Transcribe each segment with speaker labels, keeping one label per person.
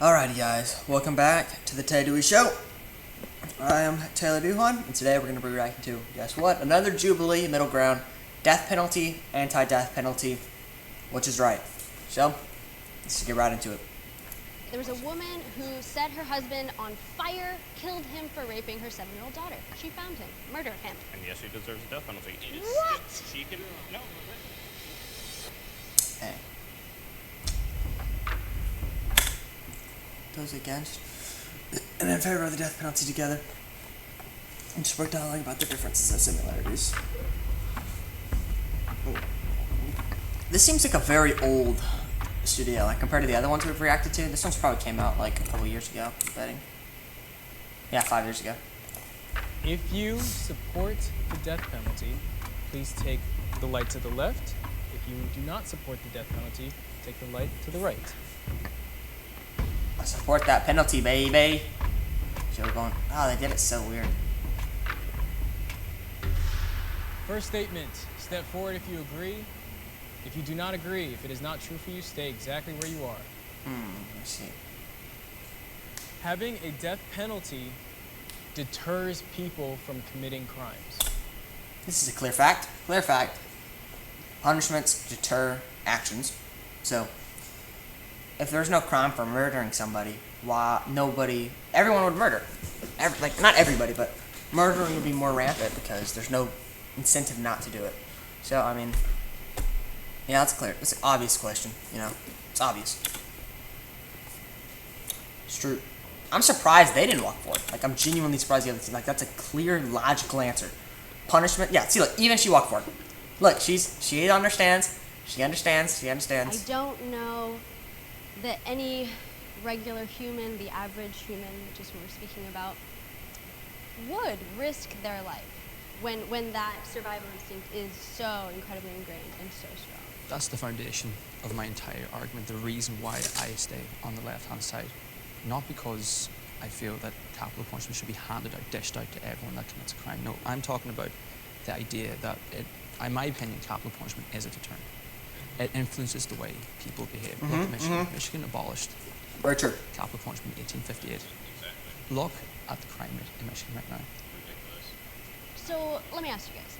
Speaker 1: Alrighty guys, welcome back to the Tay Dewey Show. I am Taylor Duhan, and today we're going to be reacting to, guess what, another Jubilee middle ground, death penalty, anti-death penalty, which is right. So, let's get right into it.
Speaker 2: There was a woman who set her husband on fire, killed him for raping her 7-year-old daughter. She found him, murdered him.
Speaker 3: And yes, she deserves a death penalty.
Speaker 2: What?
Speaker 3: She can, no.
Speaker 1: Hey. Those against and in favor of the death penalty together. And just we're dialogue about the differences and similarities. This seems like a very old studio, like compared to the other ones we've reacted to. This one's probably came out like a couple years ago, I'm betting. Yeah, 5 years ago.
Speaker 4: If you support the death penalty, please take the light to the left. If you do not support the death penalty, take the light to the right.
Speaker 1: I support that penalty, baby. Joe going, oh, they did it so weird.
Speaker 4: First statement, step forward if you agree. If you do not agree, if it is not true for you, stay exactly where you are.
Speaker 1: Let's see.
Speaker 4: Having a death penalty deters people from committing crimes.
Speaker 1: This is a clear fact. Clear fact. Punishments deter actions. So, if there's no crime for murdering somebody, why everyone would murder. Not everybody, but murdering would be more rampant because there's no incentive not to do it. So, I mean, yeah, that's clear. It's an obvious question, you know. It's obvious. It's true. I'm surprised they didn't walk forward. Like, I'm genuinely surprised the other team. Like, that's a clear, logical answer. Punishment, yeah, see, look, even she walked forward. Look, she understands. She understands.
Speaker 2: I don't know that any regular human, the average human, which is who we're speaking about, would risk their life when that survival instinct is so incredibly ingrained and so strong.
Speaker 5: That's the foundation of my entire argument, the reason why I stay on the left-hand side. Not because I feel that capital punishment should be handed out, dished out to everyone that commits a crime. No, I'm talking about the idea that, in my opinion, capital punishment is a deterrent. It influences the way people behave. Look at Michigan abolished
Speaker 1: Very true.
Speaker 5: capital punishment in 1858. Look at the crime rate in Michigan right now.
Speaker 2: So let me ask you guys.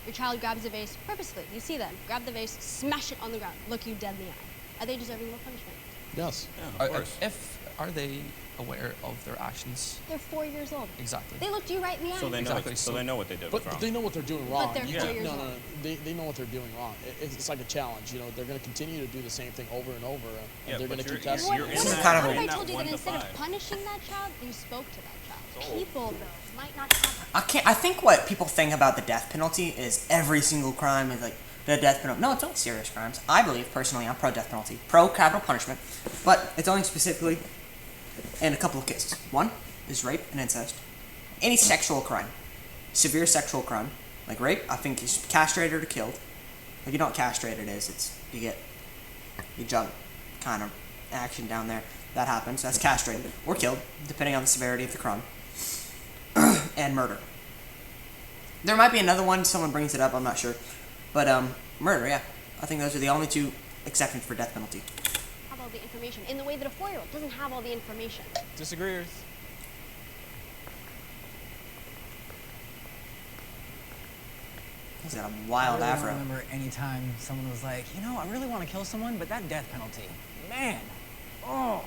Speaker 2: Your child grabs a vase purposefully. You see them. Grab the vase, smash it on the ground, look you dead in the eye. Are they deserving more punishment?
Speaker 6: Yes.
Speaker 3: Yeah, of course.
Speaker 5: Are they aware of their actions?
Speaker 2: They're 4 years old.
Speaker 5: Exactly.
Speaker 2: They looked you right in the eye.
Speaker 3: So they know,
Speaker 5: Exactly.
Speaker 3: so they know what they did was
Speaker 6: But
Speaker 3: wrong.
Speaker 6: they know what they're doing wrong.
Speaker 2: But they're
Speaker 3: Yeah.
Speaker 2: 4 years
Speaker 6: No,
Speaker 2: old.
Speaker 6: no, no. They know what they're doing wrong. It's like a challenge. You know, they're going to continue to do the same thing over and over, and
Speaker 3: Yeah,
Speaker 6: they're
Speaker 3: but
Speaker 6: going to keep
Speaker 3: you're-
Speaker 6: testing.
Speaker 3: you're
Speaker 2: What
Speaker 3: in
Speaker 2: if,
Speaker 3: that-
Speaker 1: kind of
Speaker 2: what if
Speaker 3: in
Speaker 2: I
Speaker 3: that
Speaker 2: told you that
Speaker 3: 1 to
Speaker 2: instead of
Speaker 3: 5.
Speaker 2: punishing that child, you spoke to that child?
Speaker 3: Sold.
Speaker 2: People, though, might not have
Speaker 1: I think what people think about the death penalty is every single crime is like the death penalty. No, it's only serious crimes. I believe, personally, I'm pro-death penalty, pro-capital punishment, but it's only specifically in a couple of cases. One is rape and incest. Any sexual crime, severe sexual crime, like rape, I think is castrated or killed. Like, you know what castrated is? It's, you jump kind of action down there. That happens. That's castrated or killed, depending on the severity of the crime. And murder. There might be another one, someone brings it up, I'm not sure. But, murder, yeah. I think those are the only two exceptions for death penalty.
Speaker 2: all the information in the way that a 4-year-old doesn't have all the information.
Speaker 4: Disagreeers.
Speaker 1: He's got a wild
Speaker 7: I really
Speaker 1: afro.
Speaker 7: don't remember any time someone was like, you know, I really want to kill someone, but that death penalty, man, oh.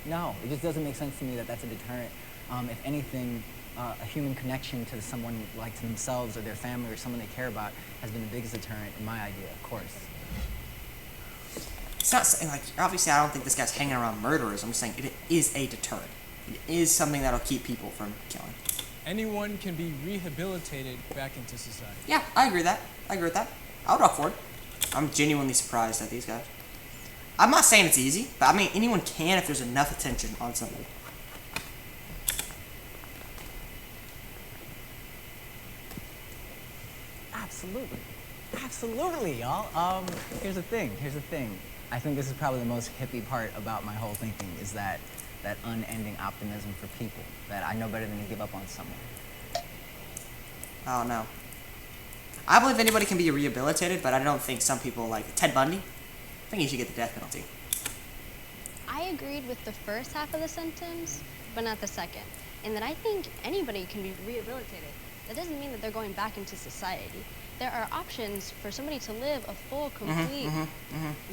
Speaker 7: No, it just doesn't make sense to me that that's a deterrent. If anything, a human connection to someone, like to themselves or their family or someone they care about, has been the biggest deterrent in my idea, of course.
Speaker 1: It's not saying, like, obviously I don't think this guy's hanging around murderers. I'm just saying it is a deterrent. It is something that'll keep people from killing.
Speaker 4: Anyone can be rehabilitated back into society.
Speaker 1: Yeah, I agree with that. I would rock for it. I'm genuinely surprised at these guys. I'm not saying it's easy, but I mean, anyone can if there's enough attention on something.
Speaker 7: Absolutely. Absolutely, y'all. Here's the thing. I think this is probably the most hippie part about my whole thinking is that unending optimism for people, that I know better than to give up on someone.
Speaker 1: Oh, no. I believe anybody can be rehabilitated, but I don't think some people, like Ted Bundy, I think he should get the death penalty.
Speaker 2: I I agreed with the first half of the sentence, but not the second. And that I think anybody can be rehabilitated. That doesn't mean that they're going back into society. There are options for somebody to live a full, complete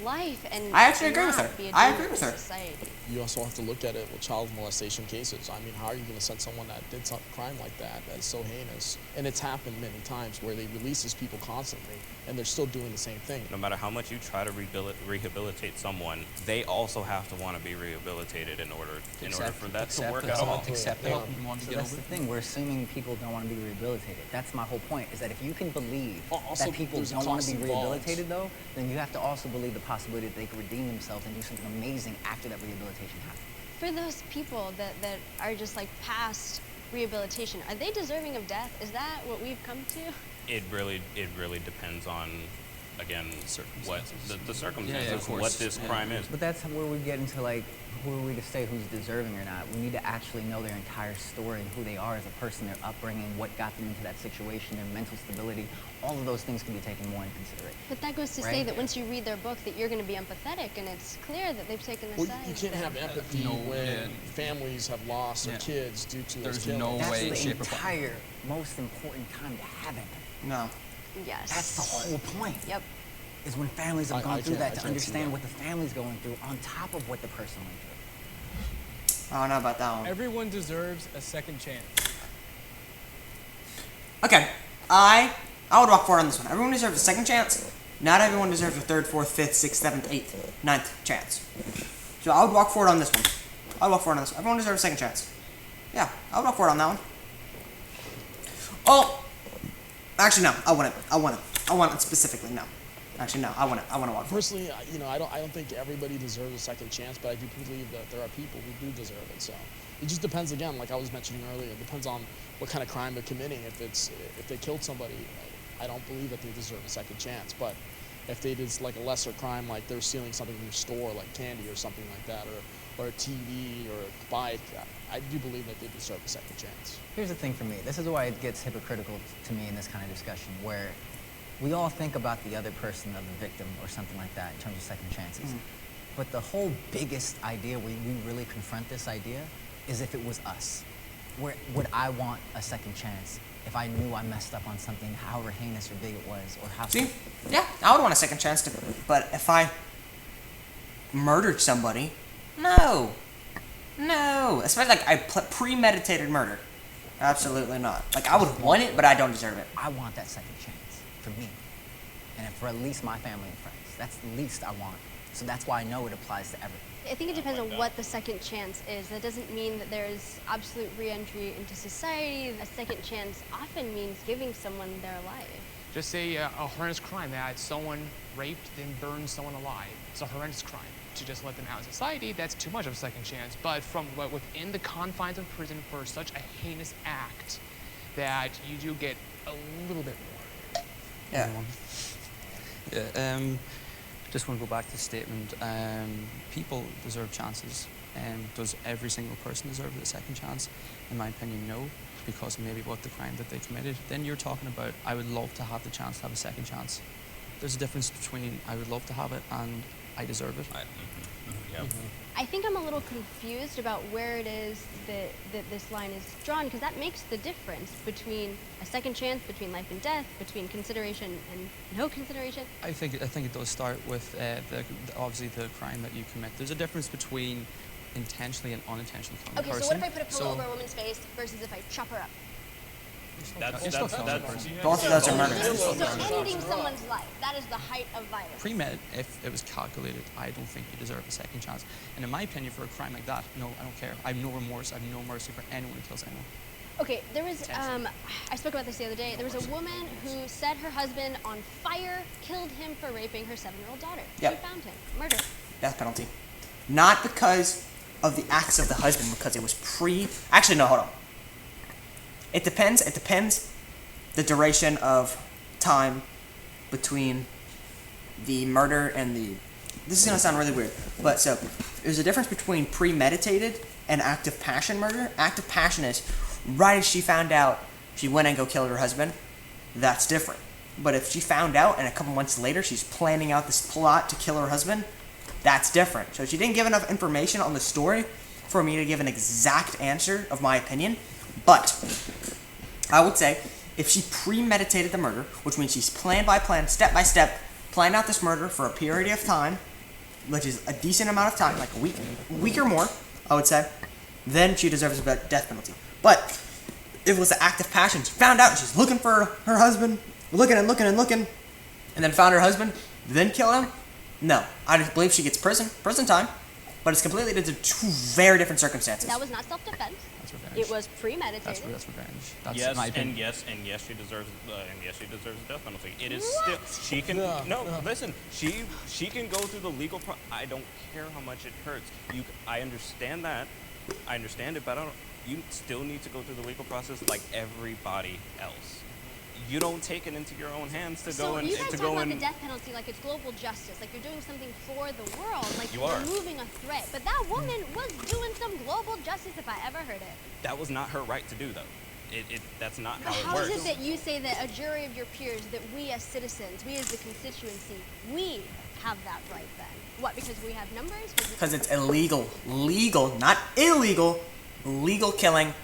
Speaker 2: life and
Speaker 1: I actually agree with
Speaker 2: not
Speaker 1: her.
Speaker 2: be a
Speaker 1: I
Speaker 2: danger
Speaker 1: agree with
Speaker 2: to
Speaker 1: her.
Speaker 2: Society.
Speaker 6: You also have to look at it with child molestation cases. I mean, how are you going to send someone that did some crime like that that's so heinous? And it's happened many times where they release these people constantly, and they're still doing the same thing.
Speaker 3: No matter how much you try to rehabilitate someone, they also have to want to be rehabilitated in order for that to work out.
Speaker 5: Accept
Speaker 6: Yeah.
Speaker 5: help and want to
Speaker 7: So
Speaker 5: get
Speaker 7: that's
Speaker 5: over
Speaker 7: the
Speaker 5: it.
Speaker 7: thing. We're assuming people don't want to be rehabilitated. That's my whole point. Is that if you can believe
Speaker 6: Also,
Speaker 7: that people
Speaker 6: there's a
Speaker 7: don't want
Speaker 6: cost
Speaker 7: to be
Speaker 6: involved.
Speaker 7: rehabilitated, though, then you have to also believe the possibility that they could redeem themselves and do something amazing after that rehabilitation happens.
Speaker 2: For those people that are just like past rehabilitation, are they deserving of death? Is that what we've come to?
Speaker 3: It really depends on, again, what the
Speaker 5: of
Speaker 3: circumstances,
Speaker 5: course.
Speaker 3: what this
Speaker 5: Yeah.
Speaker 3: crime is.
Speaker 7: But that's where we get into, like, who are we to say who's deserving or not? We need to actually know their entire story and who they are as a person, their upbringing, what got them into that situation, their mental stability. All of those things can be taken more into consideration.
Speaker 2: But that goes to say
Speaker 7: Right.
Speaker 2: that once you read their book that you're going to be empathetic, and it's clear that they've taken the
Speaker 6: Well,
Speaker 2: side.
Speaker 6: you can't have empathy
Speaker 5: No,
Speaker 6: when
Speaker 5: yeah.
Speaker 6: families have lost their
Speaker 5: Yeah.
Speaker 6: kids due to
Speaker 5: There's
Speaker 6: those killings.
Speaker 5: no
Speaker 7: That's
Speaker 5: way,
Speaker 7: the
Speaker 5: shape, or form.
Speaker 7: entire most important time to have empathy.
Speaker 1: No.
Speaker 2: Yes.
Speaker 7: That's the whole point.
Speaker 2: Yep.
Speaker 7: Is when families have
Speaker 6: I
Speaker 7: gone through
Speaker 6: can't-
Speaker 7: that
Speaker 6: I
Speaker 7: to
Speaker 6: can't see
Speaker 7: understand
Speaker 6: that.
Speaker 7: what the family's going through on top of what the person went through.
Speaker 1: I don't know about that one.
Speaker 4: Everyone deserves a second chance.
Speaker 1: Okay, I would walk forward on this one. Everyone deserves a second chance. Not everyone deserves a third, fourth, fifth, sixth, seventh, eighth, ninth chance. So I would walk forward on this one. I would walk forward on this one. Everyone deserves a second chance. Yeah, I would walk forward on that one. Oh, actually no, I wouldn't. I wouldn't specifically. No, actually no, I wouldn't walk forward.
Speaker 6: Personally, I don't think everybody deserves a second chance, but I do believe that there are people who do deserve it. So it just depends. Again, like I was mentioning earlier, it depends on what kind of crime they're committing. If they killed somebody, I don't believe that they deserve a second chance. But if they did like a lesser crime, like they're stealing something from your store, like candy or something like that, or a TV or a bike, I do believe that they deserve a second chance.
Speaker 7: Here's the thing for me. This is why it gets hypocritical to me in this kind of discussion, where we all think about the other person of the victim or something like that in terms of second chances. But the whole biggest idea, we really confront this idea, is if it was us. Would I want a second chance if I knew I messed up on something, however heinous or big it was, or how...
Speaker 1: See, yeah, I would want a second chance to. But if I murdered somebody, no, especially like premeditated murder, absolutely not. Like I would want it, but I don't deserve it.
Speaker 7: I want that second chance for me, and for at least my family and friends. That's the least I want. So that's why I know it applies to everyone.
Speaker 2: I think it depends on what the second chance is. That doesn't mean that there's absolute re-entry into society. A second chance often means giving someone their life.
Speaker 8: Just say a horrendous crime that someone raped and burned someone alive. It's a horrendous crime. To just let them out in society, that's too much of a second chance. But from within the confines of prison for such a heinous act, that you do get a little bit more.
Speaker 1: Yeah.
Speaker 5: Yeah, just want to go back to the statement. People deserve chances. Does every single person deserve a second chance? In my opinion, no, because maybe what the crime that they committed. Then you're talking about, I would love to have the chance to have a second chance. There's a difference between I would love to have it and I deserve it.
Speaker 3: Yeah.
Speaker 2: I think I'm a little confused about where it is that this line is drawn, because that makes the difference between a second chance, between life and death, between consideration and no consideration.
Speaker 5: I think it does start with obviously the crime that you commit. There's a difference between intentionally and unintentionally killing
Speaker 2: Okay,
Speaker 5: a person.
Speaker 2: so what if I put a pillow over a woman's face versus if I chop her up?
Speaker 3: That's
Speaker 1: Both of those are murder.
Speaker 2: So ending someone's life, that is the height of violence.
Speaker 5: Pre-med, if it was calculated, I don't think you deserve a second chance. And in my opinion, for a crime like that, no, I don't care. I have no remorse. I have no mercy for anyone who kills anyone.
Speaker 2: Okay, there was, I spoke about this the other day. There was a woman who set her husband on fire, killed him for raping her 7-year-old daughter.
Speaker 1: Yep.
Speaker 2: She found him, murder.
Speaker 1: Death penalty. Not because of the acts of the husband, because it was Actually, no, hold on. It depends the duration of time between the murder and the... This is going to sound really weird, but so there's a difference between premeditated and active passion murder. Active passion is right as she found out, she went and go killed her husband. That's different. But if she found out and a couple months later she's planning out this plot to kill her husband, that's different. So she didn't give enough information on the story for me to give an exact answer of my opinion. But I would say if she premeditated the murder, which means she's plan by plan, step by step, planned out this murder for a period of time, which is a decent amount of time, like a week or more, I would say, then she deserves a death penalty. But if it was an act of passion, she found out she's looking for her husband, looking, and then found her husband, then killed him, no. I just believe she gets prison time, but it's completely two very different circumstances.
Speaker 2: That was not self-defense.
Speaker 5: That's revenge.
Speaker 2: It was premeditated.
Speaker 5: That's revenge. That's
Speaker 3: Yes,
Speaker 5: my opinion.
Speaker 3: and yes, she deserves the death penalty. It is
Speaker 2: What?
Speaker 3: still she can listen. She can go through the legal. I don't care how much it hurts. I understand that. I understand it, but you still need to go through the legal process like everybody else. You don't take it into your own hands to go and
Speaker 2: So you guys
Speaker 3: to
Speaker 2: talk
Speaker 3: go
Speaker 2: about
Speaker 3: and.
Speaker 2: the death penalty like it's global justice, like you're doing something for the world, like
Speaker 3: You
Speaker 2: you're
Speaker 3: are.
Speaker 2: removing a threat. But that woman was doing some global justice if I ever heard it.
Speaker 3: That was not her right to do, though. That's not
Speaker 2: But
Speaker 3: how
Speaker 2: how
Speaker 3: it
Speaker 2: is
Speaker 3: works.
Speaker 2: it that you say that a jury of your peers, that we as citizens, we as the constituency, we have that right then? What, because we have numbers?
Speaker 1: Because it's illegal, not illegal, legal killing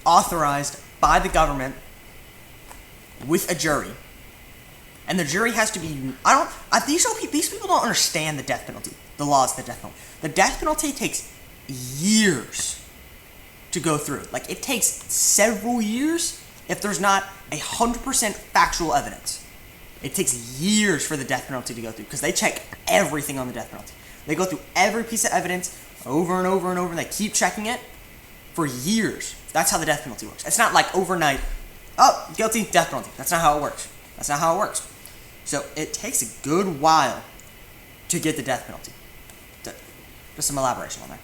Speaker 1: authorized by the government with a jury. And the jury has to be, these people don't understand the death penalty, the laws of the death penalty. The death penalty takes years to go through. Like, it takes several years if there's not 100% factual evidence. It takes years for the death penalty to go through because they check everything on the death penalty. They go through every piece of evidence over and over and over, and they keep checking it for years. That's how the death penalty works. It's not like overnight, oh, guilty, death penalty. That's not how it works. That's not how it works. So it takes a good while to get the death penalty. Just some elaboration on that.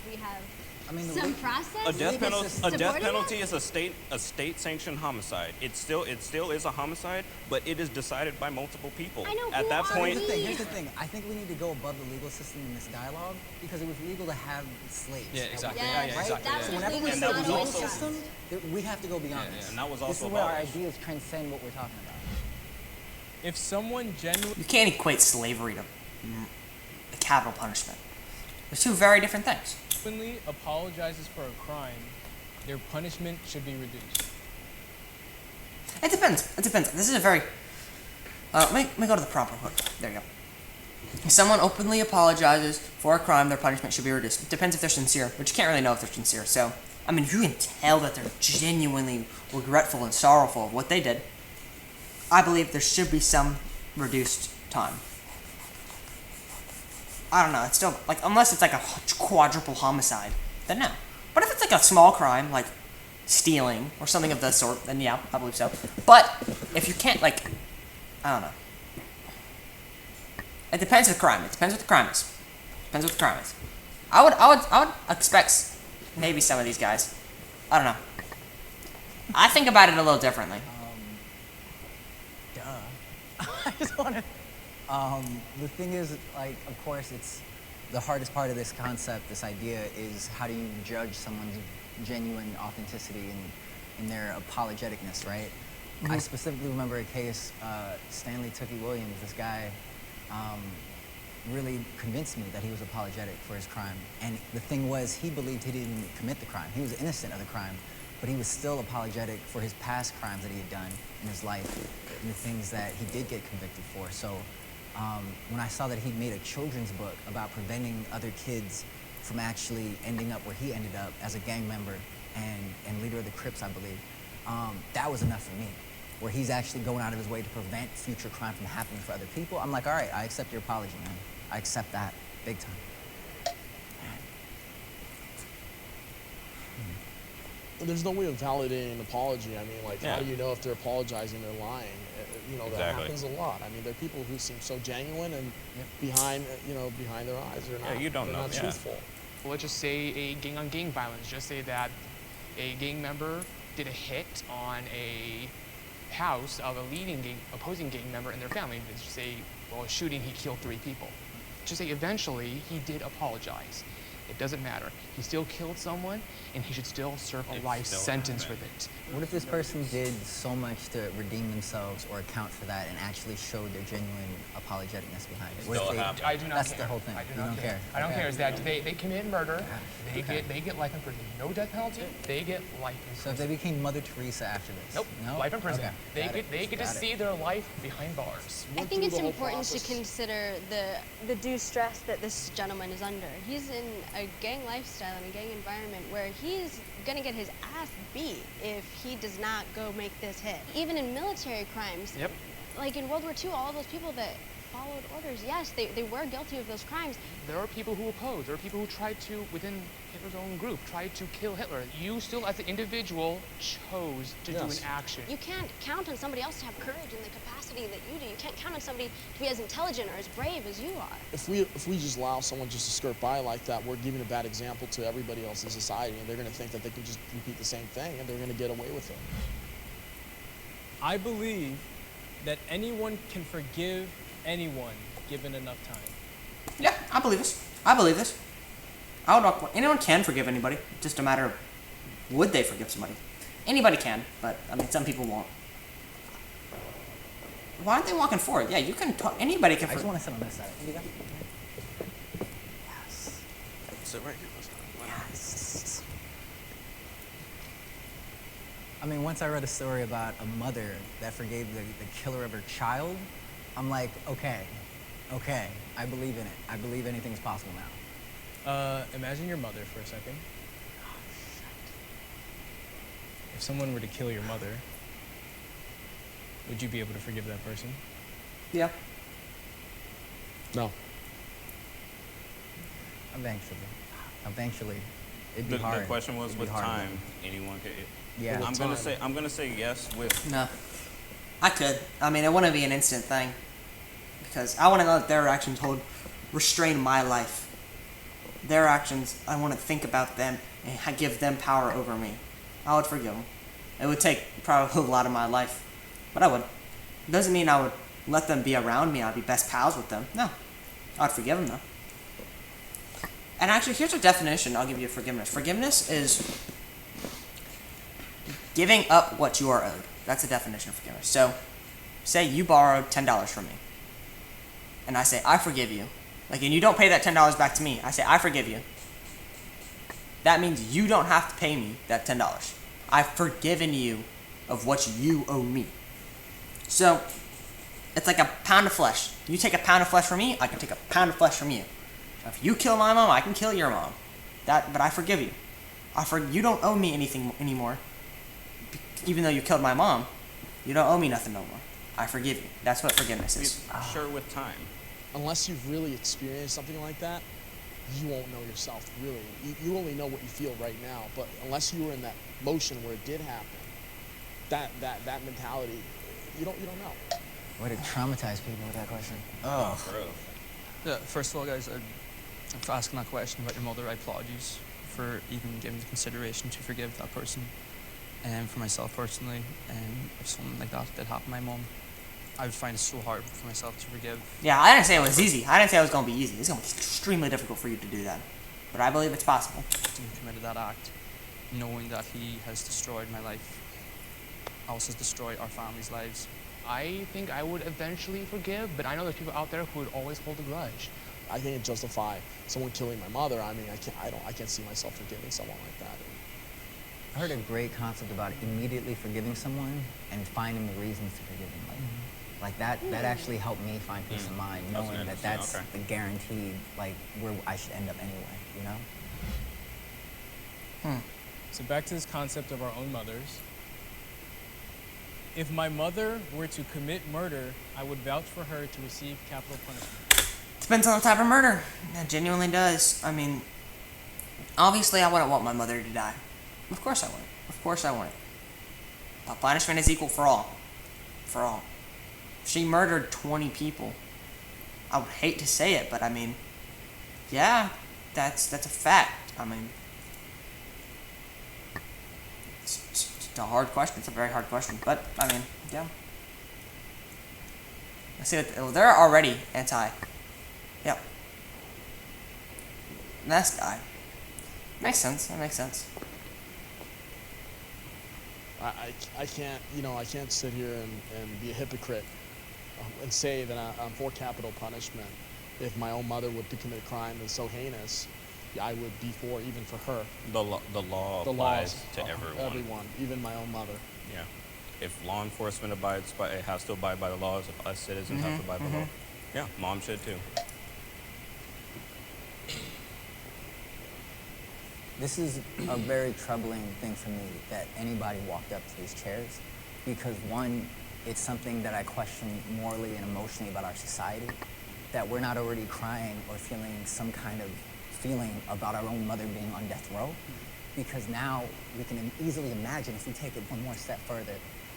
Speaker 2: We have
Speaker 7: I mean,
Speaker 2: some process.
Speaker 3: A death
Speaker 2: supporting
Speaker 3: penalty
Speaker 2: it?
Speaker 3: is a state sanctioned homicide. It still is a homicide, but it is decided by multiple people.
Speaker 2: I know,
Speaker 3: At
Speaker 2: who
Speaker 3: that
Speaker 2: are
Speaker 3: point,
Speaker 2: we?
Speaker 7: Here's the thing. I think we need to go above the legal system in this dialogue because it was legal to have slaves.
Speaker 5: Yeah, exactly.
Speaker 2: Yes,
Speaker 5: Yeah, exactly.
Speaker 2: that
Speaker 5: Yeah,
Speaker 2: was
Speaker 7: So
Speaker 5: yeah.
Speaker 7: whenever
Speaker 2: legal
Speaker 7: we
Speaker 3: And
Speaker 7: say
Speaker 3: that
Speaker 7: the
Speaker 3: was
Speaker 7: legal
Speaker 3: also-
Speaker 7: system, we have to go beyond
Speaker 5: Yeah,
Speaker 7: this.
Speaker 3: and that was
Speaker 7: This
Speaker 3: also
Speaker 7: is where our
Speaker 3: abolished.
Speaker 7: ideas transcend what we're talking about.
Speaker 4: If someone genuinely
Speaker 1: You can't equate slavery to capital punishment. There's two very different things.
Speaker 4: apologizes for a crime, their punishment should be reduced.
Speaker 1: It depends. This is a very... let me go to the proper hook. There you go. If someone openly apologizes for a crime, their punishment should be reduced. It depends if they're sincere, but you can't really know if they're sincere. So, I mean, you can tell that they're genuinely regretful and sorrowful of what they did. I believe there should be some reduced time. I don't know. It's still, like, unless it's like a quadruple homicide, then no. But if it's like a small crime, like stealing or something of the sort, then yeah, I believe so. But if you can't, like, I don't know. It depends on the crime. It depends what the crime is. Depends what the crime is. I would expect maybe some of these guys. I don't know. I think about it a little differently.
Speaker 7: I just want to. The thing is, like, of course, it's the hardest part of this concept, this idea, is how do you judge someone's genuine authenticity and their apologeticness, right? I specifically remember a case, Stanley Tookie Williams, this guy, really convinced me that he was apologetic for his crime. And the thing was, he believed he didn't commit the crime. He was innocent of the crime, but he was still apologetic for his past crimes that he had done in his life and the things that he did get convicted for. So when I saw that he made a children's book about preventing other kids from actually ending up where he ended up as a gang member and leader of the Crips, I believe, that was enough for me, where he's actually going out of his way to prevent future crime from happening for other people. I'm like, all right, I accept your apology, man. I accept that big time.
Speaker 6: There's no way of validating an apology. I mean, like, how do you know if they're apologizing or lying? You know, that
Speaker 3: Exactly.
Speaker 6: happens a lot. I mean, there are people who seem so genuine and behind their eyes, they're not.
Speaker 3: you don't
Speaker 6: they're
Speaker 3: know,
Speaker 6: not
Speaker 3: yeah.
Speaker 6: truthful.
Speaker 8: Let's just say a gang-on-gang violence. Just say that a gang member did a hit on a house of a opposing gang member and their family. Let's just say, well, a shooting, he killed 3 people. Just say eventually he did apologize. It doesn't matter. He still killed someone, and he should still serve a life
Speaker 3: still
Speaker 8: sentence
Speaker 3: happened.
Speaker 8: with it.
Speaker 7: What if this person did so much to redeem themselves or account for that and actually showed their genuine apologeticness behind it? What if
Speaker 3: Still
Speaker 7: they-
Speaker 3: happened.
Speaker 8: I do not
Speaker 7: That's
Speaker 8: care.
Speaker 7: the whole thing.
Speaker 8: I do
Speaker 7: You
Speaker 8: not
Speaker 7: don't care.
Speaker 8: I don't
Speaker 7: Okay.
Speaker 8: care. Is that they commit murder,
Speaker 7: Okay.
Speaker 8: they get life in prison. No death penalty. They get life in
Speaker 7: So if
Speaker 8: prison.
Speaker 7: they became Mother Teresa after this?
Speaker 8: Nope.
Speaker 7: No?
Speaker 8: Life in prison.
Speaker 7: Okay.
Speaker 8: They get to
Speaker 7: Got it.
Speaker 8: see their life behind bars.
Speaker 2: I
Speaker 6: Went
Speaker 2: think
Speaker 6: through
Speaker 2: it's
Speaker 6: the whole
Speaker 2: important to
Speaker 6: process.
Speaker 2: consider the due stress that this gentleman is under. He's in a gang lifestyle and a gang environment where he's gonna get his ass beat if he does not go make this hit. Even in military crimes,
Speaker 8: Yep.
Speaker 2: like in World War II, all those people that followed orders, yes, they were guilty of those crimes.
Speaker 8: There are people who oppose. There are people who tried to, within Hitler's own group, tried to kill Hitler. You still, as an individual, chose to do an
Speaker 6: Yes.
Speaker 8: action.
Speaker 2: You can't count on somebody else to have courage in the capacity that you do. You can't count on somebody to be as intelligent or as brave as you are.
Speaker 6: If we just allow someone just to skirt by like that, we're giving a bad example to everybody else in society, and they're going to think that they can just repeat the same thing, and they're going to get away with it.
Speaker 4: I believe that anyone can forgive anyone given enough time.
Speaker 1: Yeah, I believe this. I believe this. I would walk. Anyone can forgive anybody. Just a matter of would they forgive somebody. Anybody can, but I mean, some people won't. Why aren't they walking forward? Yeah, you can talk. Anybody can
Speaker 7: I just
Speaker 1: forgive.
Speaker 7: want to sit on this side. You got- Yes.
Speaker 3: Sit right here.
Speaker 7: Yes. I mean, once I read a story about a mother that forgave the killer of her child, I'm like, okay, I believe in it. I believe anything's possible now.
Speaker 4: Imagine your mother for a second. If someone were to kill your mother, would you be able to forgive that person?
Speaker 1: Yeah.
Speaker 6: No.
Speaker 7: Eventually. It'd be
Speaker 3: The
Speaker 7: hard.
Speaker 3: question was
Speaker 7: It'd be
Speaker 3: with
Speaker 7: hard.
Speaker 3: time, anyone could.
Speaker 7: Yeah.
Speaker 6: With
Speaker 3: I'm gonna say yes with.
Speaker 1: No. I could. I mean, it wouldn't be an instant thing. Because I want to know that their actions restrain my life. Their actions, I want to think about them and give them power over me. I would forgive them. It would take probably a lot of my life, but I would. It doesn't mean I would let them be around me. I'd be best pals with them. No. I'd forgive them, though. And actually, here's a definition I'll give you of forgiveness. Forgiveness is giving up what you are owed. That's the definition of forgiveness. So, say you borrowed $10 from me. And I say, I forgive you. Like, and you don't pay that $10 back to me. I say, I forgive you. That means you don't have to pay me that $10. I've forgiven you of what you owe me. So, it's like a pound of flesh. You take a pound of flesh from me, I can take a pound of flesh from you. If you kill my mom, I can kill your mom. But I forgive you. You don't owe me anything anymore. Even though you killed my mom, you don't owe me nothing no more. I forgive you. That's what forgiveness is.
Speaker 3: Sure, with time.
Speaker 6: Unless you've really experienced something like that, you won't know yourself, really. You only know what you feel right now, but unless you were in that motion where it did happen, that mentality, you don't know.
Speaker 7: Way to traumatize people with that question. Oh.
Speaker 3: For real.
Speaker 5: Yeah, first of all, guys, for asking that question about your mother, I applaud you for even giving the consideration to forgive that person. And for myself personally, if something like that did happen to my mom, I would find it so hard for myself to forgive.
Speaker 1: Yeah, I didn't say it was easy. I didn't say it was going to be easy. It's going to be extremely difficult for you to do that. But I believe it's possible.
Speaker 5: Who committed that act, knowing that he has destroyed my life, also has destroyed our family's lives.
Speaker 8: I think I would eventually forgive, but I know there's people out there who would always hold a grudge.
Speaker 6: I think it justify someone killing my mother. I mean, I can't see myself forgiving someone like that.
Speaker 7: I heard a great concept about immediately forgiving someone and finding the reasons to forgive them. Like that actually helped me find peace of mind,
Speaker 3: That's
Speaker 7: knowing that
Speaker 3: interesting,
Speaker 7: that's
Speaker 3: okay.
Speaker 7: the guaranteed, like, where I should end up anyway, you know?
Speaker 4: So back to this concept of our own mothers. If my mother were to commit murder, I would vouch for her to receive capital punishment.
Speaker 1: Depends on the type of murder. It genuinely does. I mean, obviously I wouldn't want my mother to die. Of course I wouldn't. Of course I wouldn't. But punishment is equal for all. For all. She murdered 20 people. I would hate to say it, but I mean, yeah, that's a fact. I mean, it's a hard question. It's a very hard question, but I mean, yeah. Let's see what they're already anti. Yep. Next guy. Makes sense. That makes sense.
Speaker 6: I can't, I can't sit here and be a hypocrite and say that I'm for capital punishment. If my own mother would commit a crime that's so heinous, I would be even for her.
Speaker 3: The law
Speaker 6: The
Speaker 3: applies
Speaker 6: laws,
Speaker 3: to everyone.
Speaker 6: Everyone, even my own mother.
Speaker 3: Yeah. If law enforcement has to abide by the laws, if us citizens have to abide by the law, yeah, mom should too.
Speaker 7: This is a very troubling thing for me that anybody walked up to these chairs, because one, it's something that I question morally and emotionally about our society, that we're not already crying or feeling some kind of feeling about our own mother being on death row, because now we can easily imagine, if we take it one more step further,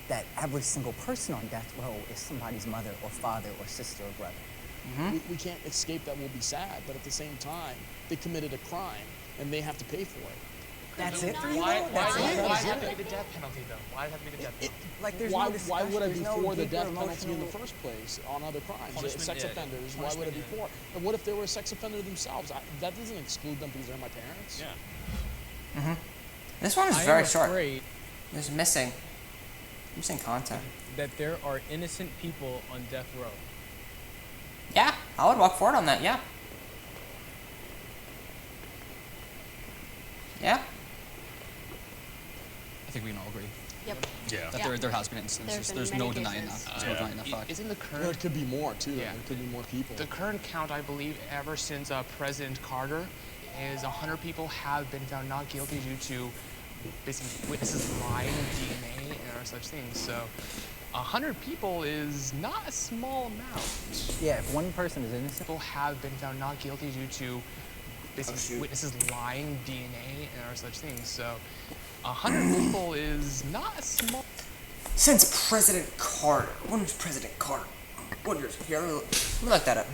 Speaker 7: that every single person on death row is somebody's mother or father or sister or brother.
Speaker 6: We can't escape that we'll be sad, but at the same time, they committed a crime and they have to pay for it.
Speaker 7: That's it for you,
Speaker 8: Why
Speaker 7: though?
Speaker 8: does
Speaker 7: That's it?
Speaker 8: it have to be the death penalty, though? Why does it have to be the death penalty?
Speaker 7: Like, there's
Speaker 6: Why
Speaker 7: no
Speaker 6: would
Speaker 7: discussion,
Speaker 6: I be
Speaker 7: there's no
Speaker 6: for the
Speaker 7: deeper
Speaker 6: death penalty in the
Speaker 7: emotional-
Speaker 6: first place on other crimes?
Speaker 5: Punishment,
Speaker 6: Sex
Speaker 5: yeah.
Speaker 6: offenders, why would I be
Speaker 5: Punishment,
Speaker 6: for? And what if they were a sex offender themselves? That doesn't exclude them because they're my parents.
Speaker 3: Yeah.
Speaker 1: This one is
Speaker 4: I
Speaker 1: very
Speaker 4: am
Speaker 1: short.
Speaker 4: afraid
Speaker 1: There's missing content.
Speaker 4: that there are innocent people on death row.
Speaker 1: Yeah, I would walk forward on that. Yeah. Yeah.
Speaker 5: I think we can all agree
Speaker 2: Yep.
Speaker 3: Yeah.
Speaker 5: that
Speaker 2: Yeah.
Speaker 5: there has been instances.
Speaker 2: been
Speaker 5: There's
Speaker 2: many
Speaker 5: no denying that.
Speaker 2: cases.
Speaker 5: There's no denying that fact.
Speaker 8: Isn't the
Speaker 6: Well,
Speaker 8: current
Speaker 6: it could be more too.
Speaker 8: Yeah.
Speaker 6: There could be more people.
Speaker 8: The current count, I believe, ever since President Carter, is 100 people have been found not guilty due to basically witnesses lying, DNA, and such things. So 100 people is not a small amount.
Speaker 7: Yeah, if one person is innocent,
Speaker 8: People have been found not guilty due to basically
Speaker 1: shoot.
Speaker 8: witnesses lying, DNA, and such things. So 100 people is not a small.
Speaker 1: Since President Carter. When was President Carter? What years? Here, let me look that up.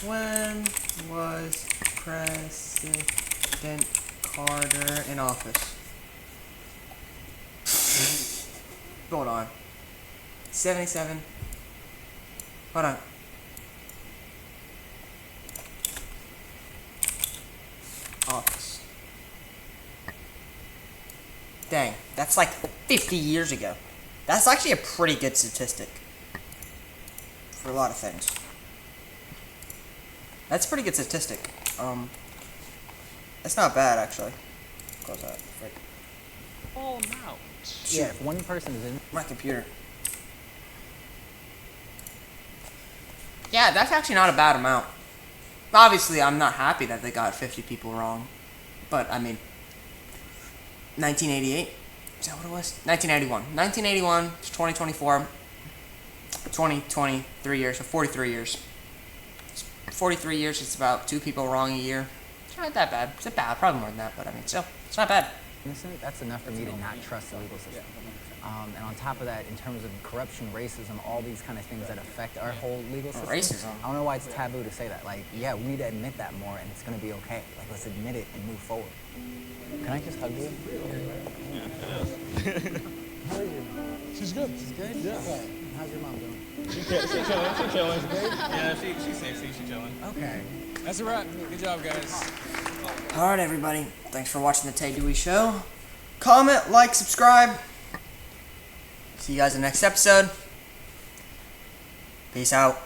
Speaker 1: When was President Carter in office? Hold on. 77. Hold on. Office. Dang, that's like 50 years ago. That's actually a pretty good statistic for a lot of things. That's a pretty good statistic. That's not bad actually. Close that. Frick.
Speaker 8: Small amount.
Speaker 7: yeah, if one person is innocent,
Speaker 1: My computer. Yeah, that's actually not a bad amount. Obviously, I'm not happy that they got 50 people wrong. But, I mean, 1988? Is that what it was? 1981. 1981 to 2024. 23 years, so 43 years. 43 years, it's about 2 people wrong a year. It's not that bad. It's bad, probably more than that, but I mean, still, it's not bad.
Speaker 7: that's enough for me to not trust the legal system. And on top of that, in terms of corruption, racism, all these kind of things that affect our whole legal system,
Speaker 1: Racism?
Speaker 7: I don't know why it's taboo to say that. Like, yeah, we need to admit that more, and it's going to be okay. Like, let's admit it and move forward. Can I just hug you?
Speaker 6: She's good.
Speaker 7: She's good?
Speaker 6: Yeah.
Speaker 7: Okay. How's your mom doing?
Speaker 4: She's chilling. She's chilling. Yeah, she's safe. She's chilling.
Speaker 7: Okay.
Speaker 4: That's a wrap. Good job, guys.
Speaker 1: Alright, everybody. Thanks for watching the Tay Dewey Show. Comment, like, subscribe. See you guys in the next episode. Peace out.